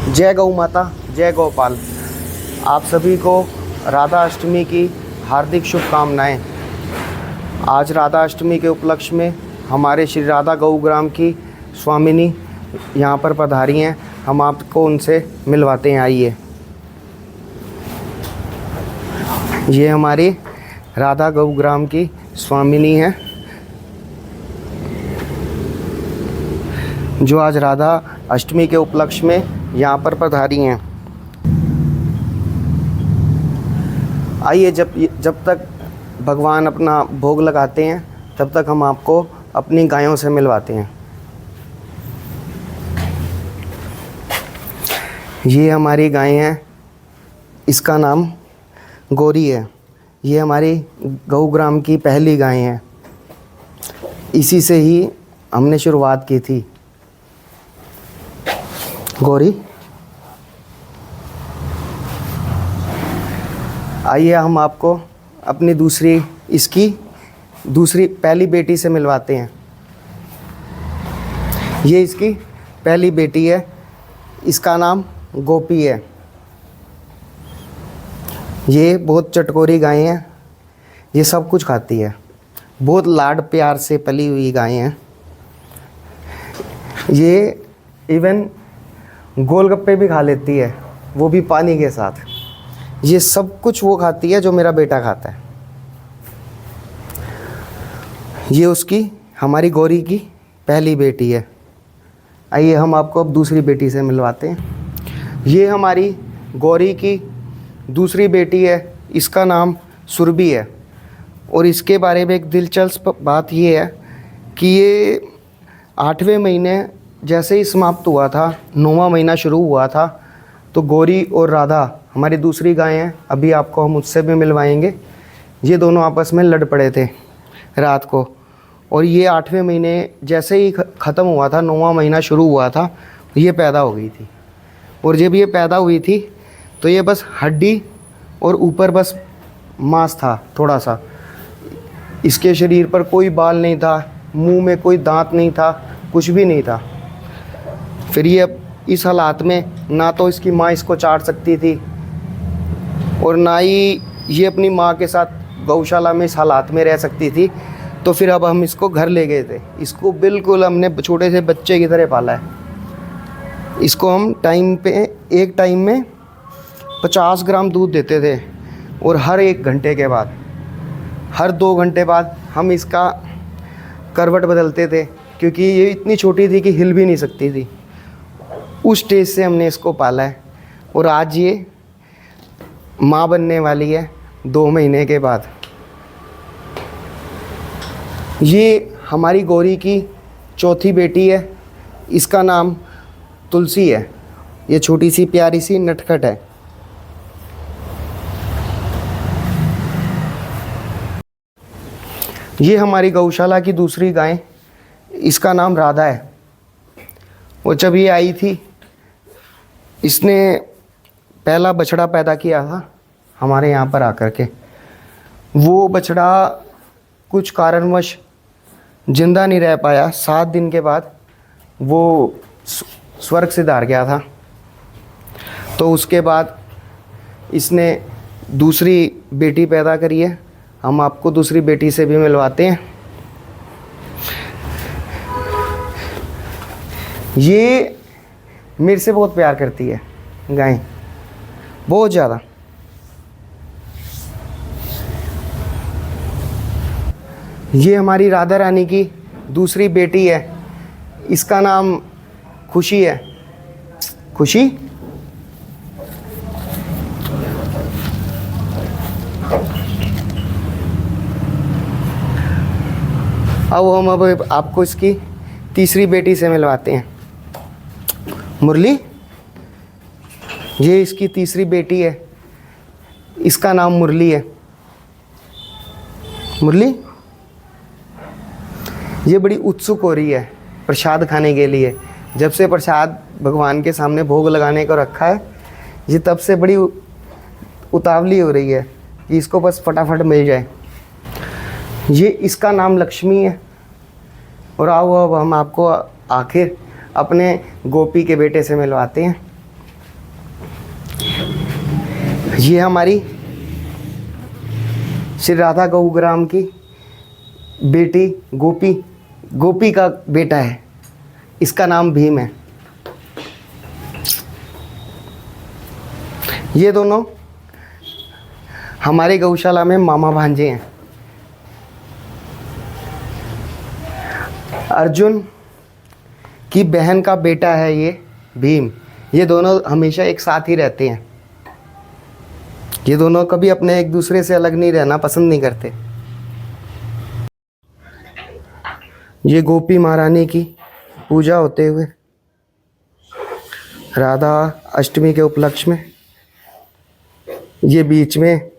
जय गौ माता, जय गोपाल। आप सभी को राधा अष्टमी की हार्दिक शुभकामनाएं। आज राधा अष्टमी के उपलक्ष्य में हमारे श्री राधा गौ ग्राम की स्वामिनी यहाँ पर पधारी हैं। हम आपको उनसे मिलवाते हैं, आइए। ये हमारी राधा गौ ग्राम की स्वामिनी हैं, जो आज राधा अष्टमी के उपलक्ष्य में यहाँ पर पधारी हैं। आइए, जब तक भगवान अपना भोग लगाते हैं तब तक हम आपको अपनी गायों से मिलवाते हैं। ये हमारी गाय हैं, इसका नाम गौरी है। ये हमारी गौ ग्राम की पहली गाय है, इसी से ही हमने शुरुआत की थी। गौरी, आइए हम आपको अपनी इसकी दूसरी पहली बेटी से मिलवाते हैं। ये इसकी पहली बेटी है, इसका नाम गोपी है। ये बहुत चटकोरी गाय है, ये सब कुछ खाती है, बहुत लाड प्यार से पली हुई गाय हैं। ये इवन गोलगप्पे भी खा लेती है, वो भी पानी के साथ। ये सब कुछ वो खाती है जो मेरा बेटा खाता है। ये उसकी हमारी गौरी की पहली बेटी है। आइए हम आपको अब दूसरी बेटी से मिलवाते हैं। ये हमारी गौरी की दूसरी बेटी है, इसका नाम सुरभि है। और इसके बारे में एक दिलचस्प बात ये है कि ये 8वें महीने जैसे ही समाप्त हुआ था, 9वां महीना शुरू हुआ था, तो गौरी और राधा हमारी दूसरी गाय हैं, अभी आपको हम उससे भी मिलवाएंगे। ये दोनों आपस में लड़ पड़े थे रात को, और ये 8वें महीने जैसे ही ख़त्म हुआ था, 9वां महीना शुरू हुआ था, ये पैदा हो गई थी। और जब ये पैदा हुई थी तो ये बस हड्डी और ऊपर बस मांस था थोड़ा सा। इसके शरीर पर कोई बाल नहीं था, मुंह में कोई दांत नहीं था, कुछ भी नहीं था। फिर ये इस हालात में ना तो इसकी माँ इसको चाट सकती थी और ना ही ये अपनी माँ के साथ गौशाला में इस हालात में रह सकती थी। तो फिर अब हम इसको घर ले गए थे। इसको बिल्कुल हमने छोटे से बच्चे की तरह पाला है। इसको हम एक टाइम में 50 ग्राम दूध देते थे, और हर 1 घंटे के बाद, हर 2 घंटे बाद हम इसका करवट बदलते थे, क्योंकि ये इतनी छोटी थी कि हिल भी नहीं सकती थी। उस स्टेज से हमने इसको पाला है, और आज ये माँ बनने वाली है 2 महीने के बाद। ये हमारी गौरी की चौथी बेटी है, इसका नाम तुलसी है। ये छोटी सी प्यारी सी नटखट है। ये हमारी गौशाला की दूसरी गाय, इसका नाम राधा है। और जब ये आई थी, इसने पहला बछड़ा पैदा किया था हमारे यहाँ पर आकर के। वो बछड़ा कुछ कारणवश जिंदा नहीं रह पाया। 7 दिन के बाद वो स्वर्ग से धार गया था। तो उसके बाद इसने दूसरी बेटी पैदा करी है। हम आपको दूसरी बेटी से भी मिलवाते हैं। ये मेरे से बहुत प्यार करती है गाय, बहुत ज़्यादा। ये हमारी राधा रानी की दूसरी बेटी है, इसका नाम खुशी है। खुशी, अब आपको इसकी तीसरी बेटी से मिलवाते हैं, मुरली। ये इसकी तीसरी बेटी है, इसका नाम मुरली है। मुरली, ये बड़ी उत्सुक हो रही है प्रसाद खाने के लिए। जब से प्रसाद भगवान के सामने भोग लगाने को रखा है, ये तब से बड़ी उतावली हो रही है कि इसको बस फटाफट मिल जाए। ये इसका नाम लक्ष्मी है। और आओ अब हम आपको आखिर अपने गोपी के बेटे से मिलवाते हैं। ये हमारी श्री राधा गौग्राम की बेटी गोपी, गोपी का बेटा है, इसका नाम भीम है। ये दोनों हमारे गौशाला में मामा भांजे हैं। अर्जुन की बहन का बेटा है ये भीम। ये दोनों हमेशा एक साथ ही रहते हैं। ये दोनों कभी अपने एक दूसरे से अलग नहीं रहना पसंद नहीं करते। ये गोपी महारानी की पूजा होते हुए राधा अष्टमी के उपलक्ष्य में, ये बीच में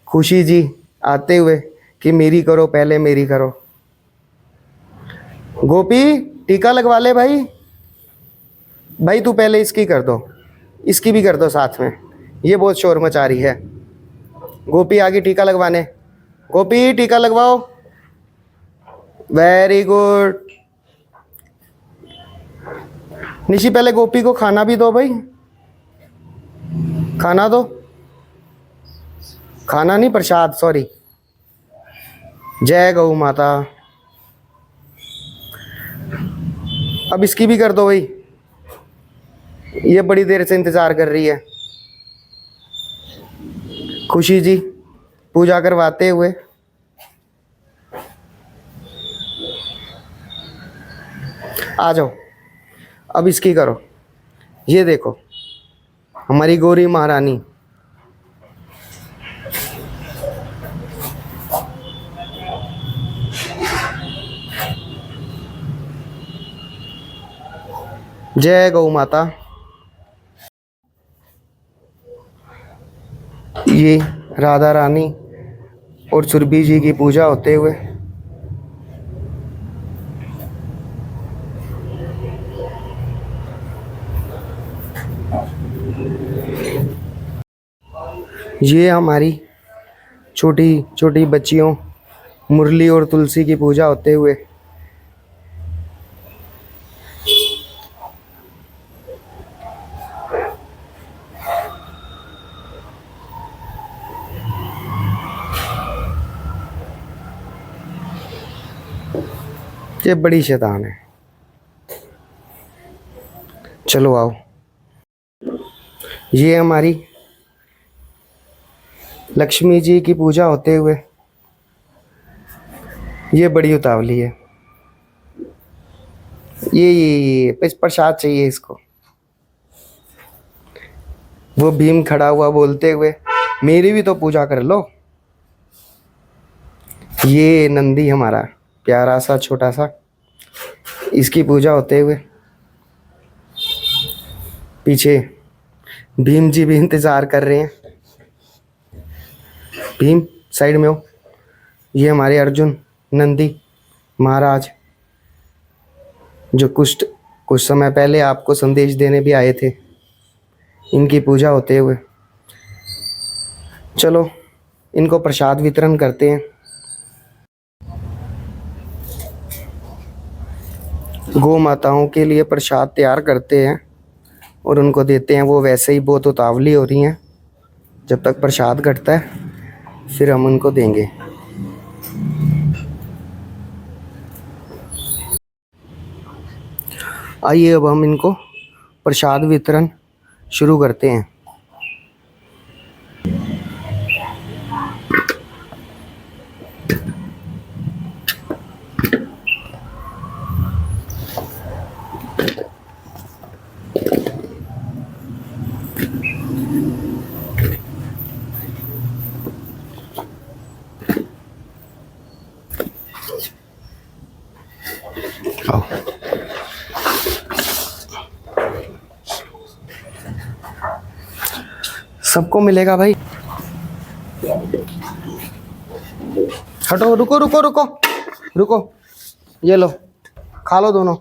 खुशी जी आते हुए कि मेरी करो पहले मेरी करो। गोपी टीका लगवा ले भाई, भाई तू पहले इसकी कर दो, इसकी भी कर दो साथ में, ये बहुत शोर मचा रही है। गोपी आगे टीका लगवाने, गोपी टीका लगवाओ। Very good. निशी पहले गोपी को खाना भी दो भाई, खाना दो, खाना नहीं प्रसाद, सॉरी। जय गौ माता। अब इसकी भी कर दो भाई, ये बड़ी देर से इंतजार कर रही है। खुशी जी पूजा करवाते हुए आ जाओ, अब इसकी करो। ये देखो हमारी गौरी महारानी, जय गौ माता। ये राधा रानी और सुरभि जी की पूजा होते हुए ये हमारी छोटी छोटी बच्चियों मुरली और तुलसी की पूजा होते हुए ये बड़ी शैतान है। चलो आओ। ये हमारी लक्ष्मी जी की पूजा होते हुए ये बड़ी उतावली है। ये प्रसाद चाहिए इसको। वो भीम खड़ा हुआ बोलते हुए मेरी भी तो पूजा कर लो। ये नंदी हमारा प्यारा सा छोटा सा, इसकी पूजा होते हुए पीछे भीम जी भी इंतज़ार कर रहे हैं। भीम साइड में हो। ये हमारे अर्जुन नंदी महाराज जो कुछ समय पहले आपको संदेश देने भी आए थे, इनकी पूजा होते हुए चलो इनको प्रसाद वितरण करते हैं। गौ माताओं के लिए प्रसाद तैयार करते हैं और उनको देते हैं। वो वैसे ही बहुत उतावली हो रही हैं। जब तक प्रसाद घटता है फिर हम उनको देंगे। आइए अब हम इनको प्रसाद वितरण शुरू करते हैं। आओ। सबको मिलेगा भाई। हटो, रुको रुको रुको रुको, ये लो खा लो दोनों।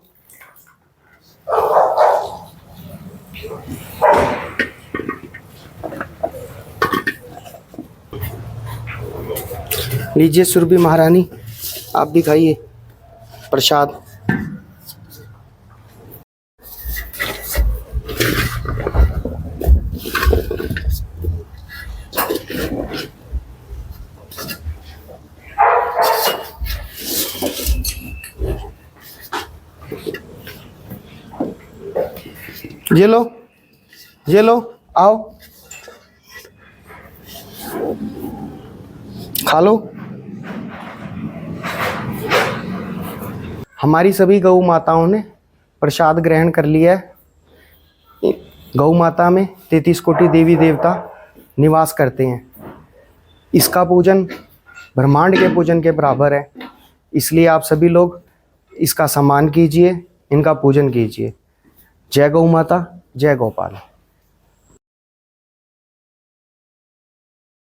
लीजिए सुरभि महारानी, आप भी खाइए प्रसाद। ये लो, ये लो, आओ खा लो। हमारी सभी गौ माताओं ने प्रसाद ग्रहण कर लिया है। गौ माता में 33 कोटि देवी देवता निवास करते हैं। इसका पूजन ब्रह्मांड के पूजन के बराबर है, इसलिए आप सभी लोग इसका सम्मान कीजिए, इनका पूजन कीजिए। जय गौ माता, जय गोपाल।